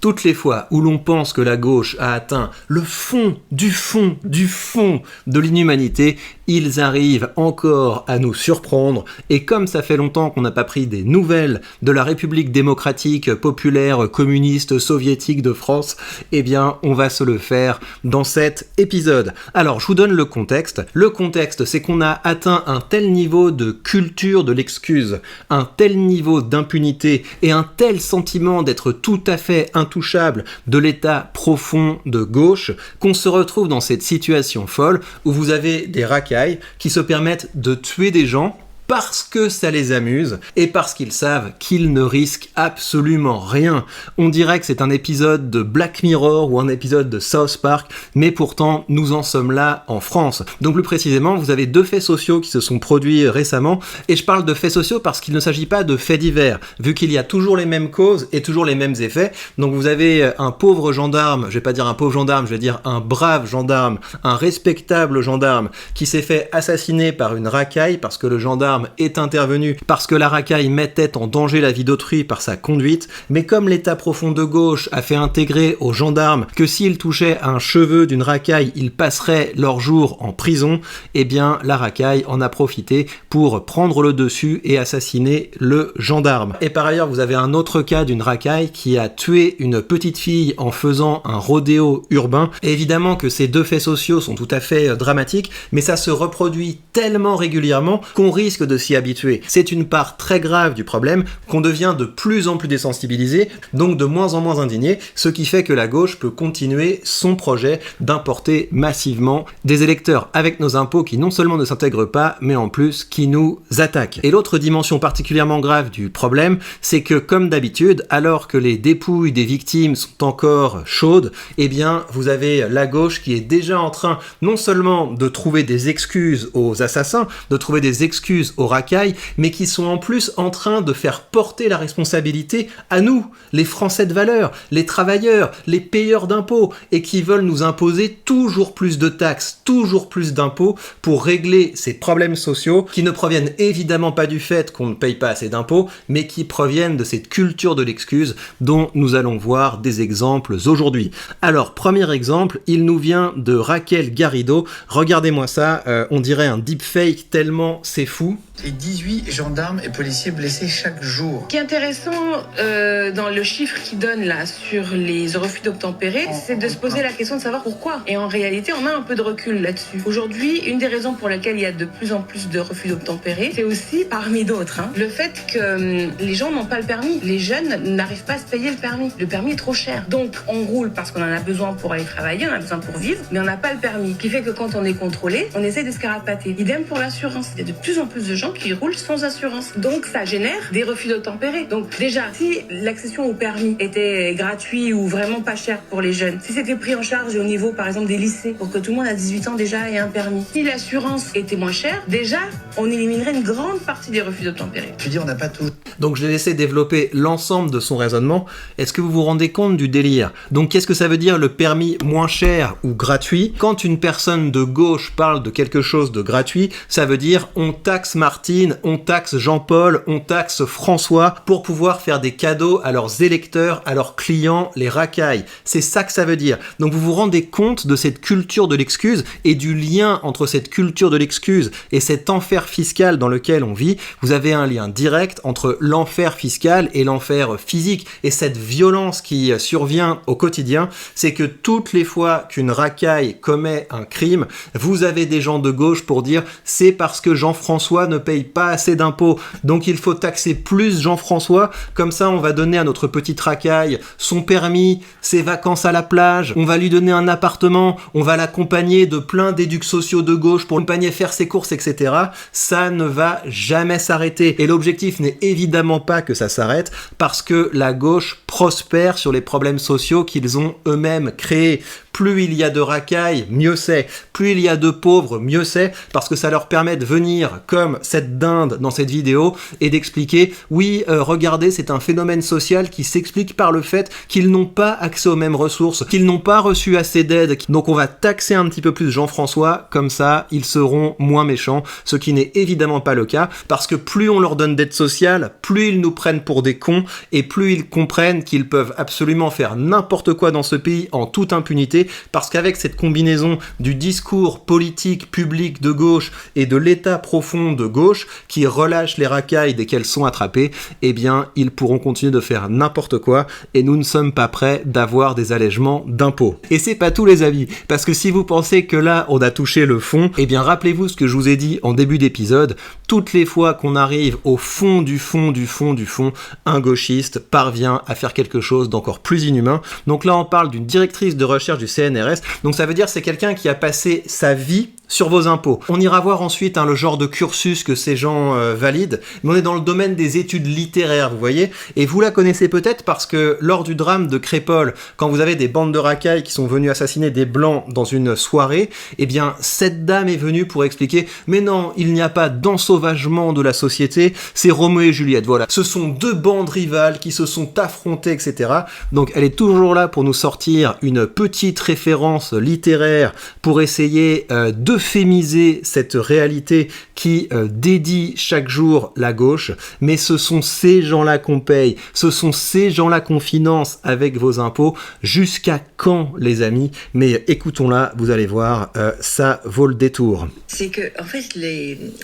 Toutes les fois où l'on pense que la gauche a atteint le fond du fond du fond de l'inhumanité, ils arrivent encore à nous surprendre, et comme ça fait longtemps qu'on n'a pas pris des nouvelles de la République démocratique populaire communiste soviétique de France, eh bien on va se le faire dans cet épisode. Alors je vous donne le contexte. Le contexte, c'est qu'on a atteint un tel niveau de culture de l'excuse, un tel niveau d'impunité et un tel sentiment d'être tout à fait intouchable de l'état profond de gauche qu'on se retrouve dans cette situation folle où vous avez des racailles qui se permettent de tuer des gens parce que ça les amuse et parce qu'ils savent qu'ils ne risquent absolument rien. On dirait que c'est un épisode de Black Mirror ou un épisode de South Park, mais pourtant nous en sommes là en France. Donc plus précisément, vous avez deux faits sociaux qui se sont produits récemment, et je parle de faits sociaux parce qu'il ne s'agit pas de faits divers, vu qu'il y a toujours les mêmes causes et toujours les mêmes effets. Donc vous avez un pauvre gendarme, je vais pas dire un pauvre gendarme, je vais dire un brave gendarme, un respectable gendarme, qui s'est fait assassiner par une racaille parce que le gendarme est intervenu parce que la racaille mettait en danger la vie d'autrui par sa conduite, mais comme l'état profond de gauche a fait intégrer aux gendarmes que s'ils touchaient un cheveu d'une racaille, ils passeraient leur jour en prison, eh bien la racaille en a profité pour prendre le dessus et assassiner le gendarme. Et par ailleurs, vous avez un autre cas d'une racaille qui a tué une petite fille en faisant un rodéo urbain. Et évidemment que ces deux faits sociaux sont tout à fait dramatiques, mais ça se reproduit tellement régulièrement qu'on risque de s'y habituer. C'est une part très grave du problème qu'on devient de plus en plus désensibilisé, donc de moins en moins indigné, ce qui fait que la gauche peut continuer son projet d'importer massivement des électeurs avec nos impôts qui non seulement ne s'intègrent pas, mais en plus qui nous attaquent. Et l'autre dimension particulièrement grave du problème, c'est que comme d'habitude, alors que les dépouilles des victimes sont encore chaudes, eh bien vous avez la gauche qui est déjà en train non seulement de trouver des excuses aux assassins, de trouver des excuses aux racailles, mais qui sont en plus en train de faire porter la responsabilité à nous, les Français de valeur, les travailleurs, les payeurs d'impôts, et qui veulent nous imposer toujours plus de taxes, toujours plus d'impôts pour régler ces problèmes sociaux qui ne proviennent évidemment pas du fait qu'on ne paye pas assez d'impôts, mais qui proviennent de cette culture de l'excuse dont nous allons voir des exemples aujourd'hui. Alors, premier exemple, il nous vient de Raquel Garrido. Regardez-moi ça, on dirait un deepfake tellement c'est fou. Et 18 gendarmes et policiers blessés chaque jour. Ce qui est intéressant dans le chiffre qu'il donne là sur les refus d'obtempérer, c'est de se poser la question de savoir pourquoi. Et en réalité, on a un peu de recul là-dessus. Aujourd'hui, une des raisons pour lesquelles il y a de plus en plus de refus d'obtempérer, c'est aussi, parmi d'autres, le fait que les gens n'ont pas le permis. Les jeunes n'arrivent pas à se payer le permis. Le permis est trop cher. Donc, on roule parce qu'on en a besoin pour aller travailler, on en a besoin pour vivre, mais on n'a pas le permis. Ce qui fait que quand on est contrôlé, on essaie de se carapater. Idem pour l'assurance. Il y a de plus en plus de gens qui roulent sans assurance. Donc ça génère des refus d'obtempérer. Donc déjà, si l'accession au permis était gratuit ou vraiment pas cher pour les jeunes, si c'était pris en charge au niveau par exemple des lycées, pour que tout le monde à 18 ans déjà ait un permis, si l'assurance était moins chère, déjà on éliminerait une grande partie des refus d'obtempérer. Tu dis on n'a pas tout. Donc je l'ai laissé développer l'ensemble de son raisonnement. Est-ce que vous vous rendez compte du délire? Donc qu'est-ce que ça veut dire le permis moins cher ou gratuit? Quand une personne de gauche parle de quelque chose de gratuit, ça veut dire on taxe Martine, on taxe Jean-Paul, on taxe François pour pouvoir faire des cadeaux à leurs électeurs, à leurs clients, les racailles. C'est ça que ça veut dire. Donc vous vous rendez compte de cette culture de l'excuse et du lien entre cette culture de l'excuse et cet enfer fiscal dans lequel on vit. Vous avez un lien direct entre l'enfer fiscal et l'enfer physique. Et cette violence qui survient au quotidien, c'est que toutes les fois qu'une racaille commet un crime, vous avez des gens de gauche pour dire c'est parce que Jean-François ne paye pas assez d'impôts, donc il faut taxer plus Jean-François, comme ça on va donner à notre petite racaille son permis, ses vacances à la plage, on va lui donner un appartement, on va l'accompagner de plein d'éducs sociaux de gauche pour l'accompagner faire ses courses, etc. Ça ne va jamais s'arrêter. Et l'objectif n'est évidemment pas que ça s'arrête, parce que la gauche prospère sur les problèmes sociaux qu'ils ont eux-mêmes créés. Plus il y a de racailles, mieux c'est. Plus il y a de pauvres, mieux c'est, parce que ça leur permet de venir, comme cette dinde dans cette vidéo, et d'expliquer, oui, regardez, c'est un phénomène social qui s'explique par le fait qu'ils n'ont pas accès aux mêmes ressources, qu'ils n'ont pas reçu assez d'aide. Donc on va taxer un petit peu plus Jean-François, comme ça, ils seront moins méchants, ce qui n'est évidemment pas le cas, parce que plus on leur donne d'aide sociale, plus ils nous prennent pour des cons, et plus ils comprennent qu'ils peuvent absolument faire n'importe quoi dans ce pays en toute impunité, parce qu'avec cette combinaison du discours politique public de gauche et de l'état profond de gauche, qui relâche les racailles dès qu'elles sont attrapées, eh bien, ils pourront continuer de faire n'importe quoi, et nous ne sommes pas prêts d'avoir des allègements d'impôts. Et c'est pas tout, les amis, parce que si vous pensez que là, on a touché le fond, eh bien, rappelez-vous ce que je vous ai dit en début d'épisode, toutes les fois qu'on arrive au fond du fond du fond du fond, un gauchiste parvient à faire quelque chose d'encore plus inhumain. Donc là, on parle d'une directrice de recherche du CNRS, donc ça veut dire que c'est quelqu'un qui a passé sa vie sur vos impôts. On ira voir ensuite le genre de cursus que ces gens valident, mais on est dans le domaine des études littéraires, vous voyez, et vous la connaissez peut-être parce que lors du drame de Crépol, quand vous avez des bandes de racailles qui sont venues assassiner des blancs dans une soirée, eh bien cette dame est venue pour expliquer, mais non, il n'y a pas d'ensauvagement de la société, c'est Roméo et Juliette, voilà. Ce sont deux bandes rivales qui se sont affrontées, etc. Donc elle est toujours là pour nous sortir une petite référence littéraire pour essayer d'euphémiser cette réalité qui dédie chaque jour la gauche, mais ce sont ces gens-là qu'on paye, ce sont ces gens-là qu'on finance avec vos impôts. Jusqu'à quand, les amis? Mais écoutons-la, vous allez voir, ça vaut le détour. C'est que, en fait,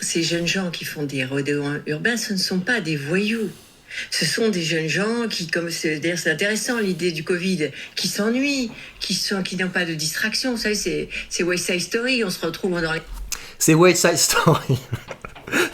ces jeunes gens qui font des rodéos urbains, ce ne sont pas des voyous. Ce sont des jeunes gens qui, d'ailleurs c'est intéressant l'idée du Covid, qui s'ennuient, qui n'ont pas de distraction. Vous savez, c'est West Side Story, on se retrouve dans les... C'est West Side Story.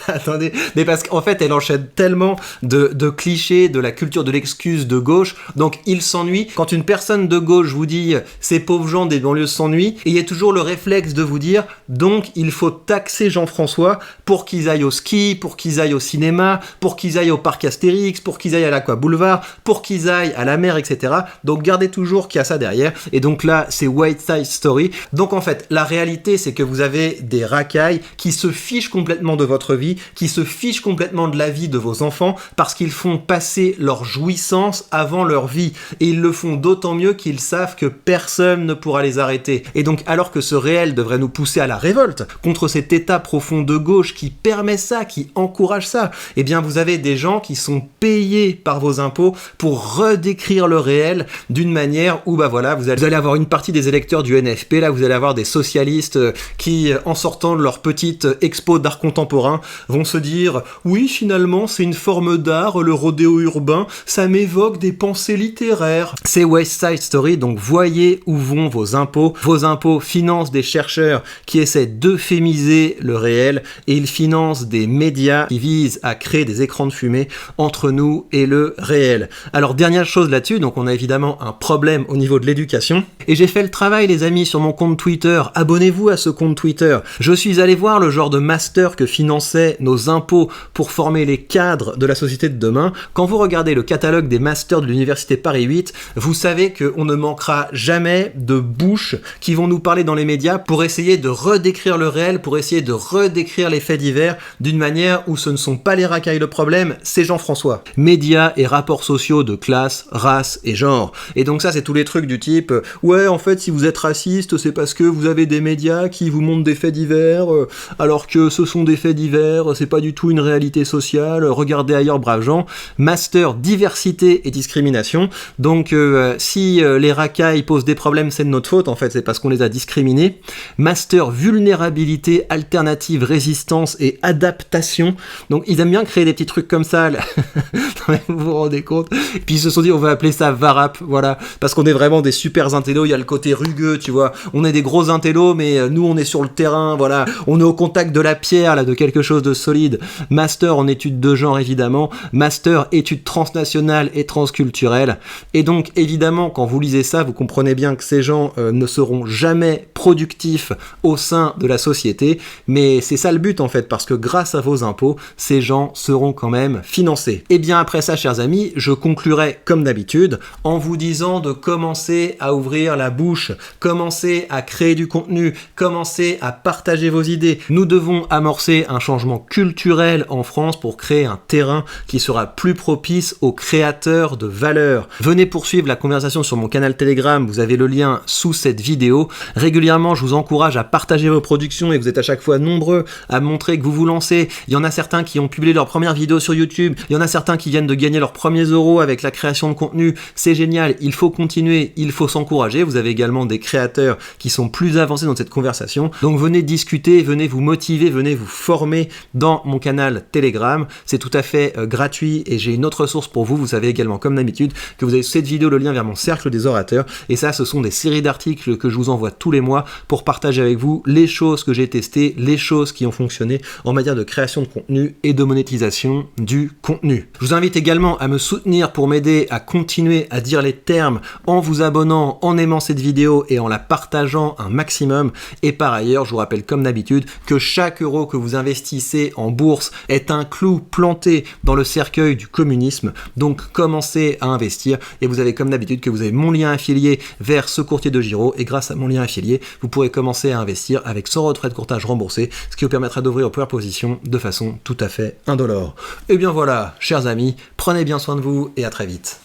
Attendez, mais parce qu'en fait, elle enchaîne tellement de clichés de la culture de l'excuse de gauche, donc il s'ennuie. Quand une personne de gauche vous dit « ces pauvres gens des banlieues s'ennuient », et il y a toujours le réflexe de vous dire « donc il faut taxer Jean-François pour qu'ils aillent au ski, pour qu'ils aillent au cinéma, pour qu'ils aillent au parc Astérix, pour qu'ils aillent à l'Aqua Boulevard, pour qu'ils aillent à la mer, etc. » Donc gardez toujours qu'il y a ça derrière, et donc là, c'est West Side Story. Donc en fait, la réalité, c'est que vous avez des racailles qui se fichent complètement de votre vie, qui se fichent complètement de la vie de vos enfants parce qu'ils font passer leur jouissance avant leur vie, et ils le font d'autant mieux qu'ils savent que personne ne pourra les arrêter. Et donc alors que ce réel devrait nous pousser à la révolte contre cet état profond de gauche qui permet ça, qui encourage ça, eh bien vous avez des gens qui sont payés par vos impôts pour redécrire le réel d'une manière où vous allez avoir une partie des électeurs du NFP, là vous allez avoir des socialistes qui, en sortant de leur petite expo d'art contemporain, vont se dire « oui, finalement, c'est une forme d'art, le rodéo urbain, ça m'évoque des pensées littéraires. » C'est West Side Story, donc voyez où vont vos impôts. Vos impôts financent des chercheurs qui essaient d'euphémiser le réel, et ils financent des médias qui visent à créer des écrans de fumée entre nous et le réel. Alors, dernière chose là-dessus, donc on a évidemment un problème au niveau de l'éducation, et j'ai fait le travail, les amis, sur mon compte Twitter. Abonnez-vous à ce compte Twitter. Je suis allé voir le genre de master que finançait nos impôts pour former les cadres de la société de demain. Quand vous regardez le catalogue des masters de l'université Paris 8, vous savez qu'on ne manquera jamais de bouches qui vont nous parler dans les médias pour essayer de redécrire le réel, pour essayer de redécrire les faits divers d'une manière où ce ne sont pas les racailles le problème, c'est Jean-François. Médias et rapports sociaux de classe, race et genre. Et donc ça, c'est tous les trucs du type « ouais, en fait, si vous êtes raciste, c'est parce que vous avez des médias qui vous montrent des faits divers, alors que ce sont des faits divers, c'est pas du tout une réalité sociale, regardez ailleurs, braves gens. » Master diversité et discrimination. Donc si les racailles posent des problèmes, c'est de notre faute, en fait, c'est parce qu'on les a discriminés. Master vulnérabilité, alternative, résistance et adaptation. Donc ils aiment bien créer des petits trucs comme ça, là. Vous vous rendez compte? Puis ils se sont dit on va appeler ça VARAP, voilà, parce qu'on est vraiment des super intellos, il y a le côté rugueux, tu vois, on est des gros intellos, mais nous on est sur le terrain, voilà, on est au contact de la pierre, là, de quelque chose de solide. Master en études de genre, évidemment, master études transnationales et transculturelles, et donc évidemment quand vous lisez ça, vous comprenez bien que ces gens ne seront jamais productif au sein de la société, mais c'est ça le but en fait, parce que grâce à vos impôts, ces gens seront quand même financés. Et bien après ça, chers amis, je conclurai comme d'habitude en vous disant de commencer à ouvrir la bouche, commencer à créer du contenu, commencer à partager vos idées. Nous devons amorcer un changement culturel en France pour créer un terrain qui sera plus propice aux créateurs de valeur. Venez poursuivre la conversation sur mon canal Telegram, vous avez le lien sous cette vidéo. Régulièrement, je vous encourage à partager vos productions et vous êtes à chaque fois nombreux à montrer que vous vous lancez. Il y en a certains qui ont publié leur première vidéo sur YouTube, il y en a certains qui viennent de gagner leurs premiers euros avec la création de contenu. C'est génial, il faut continuer, il faut s'encourager. Vous avez également des créateurs qui sont plus avancés dans cette conversation. Donc venez discuter, venez vous motiver, venez vous former dans mon canal Telegram. C'est tout à fait gratuit et j'ai une autre ressource pour vous. Vous savez également, comme d'habitude, que vous avez sous cette vidéo le lien vers mon cercle des orateurs. Et ça, ce sont des séries d'articles que je vous envoie tous les mois pour partager avec vous les choses que j'ai testées, les choses qui ont fonctionné en matière de création de contenu et de monétisation du contenu. Je vous invite également à me soutenir pour m'aider à continuer à dire les termes en vous abonnant, en aimant cette vidéo et en la partageant un maximum. Et par ailleurs, je vous rappelle comme d'habitude que chaque euro que vous investissez en bourse est un clou planté dans le cercueil du communisme. Donc commencez à investir et vous avez comme d'habitude que vous avez mon lien affilié vers ce courtier de Giro et grâce à mon lien affilié, vous pourrez commencer à investir avec 100 € de frais de courtage remboursés, ce qui vous permettra d'ouvrir aux premières positions de façon tout à fait indolore. Et bien voilà, chers amis, prenez bien soin de vous et à très vite.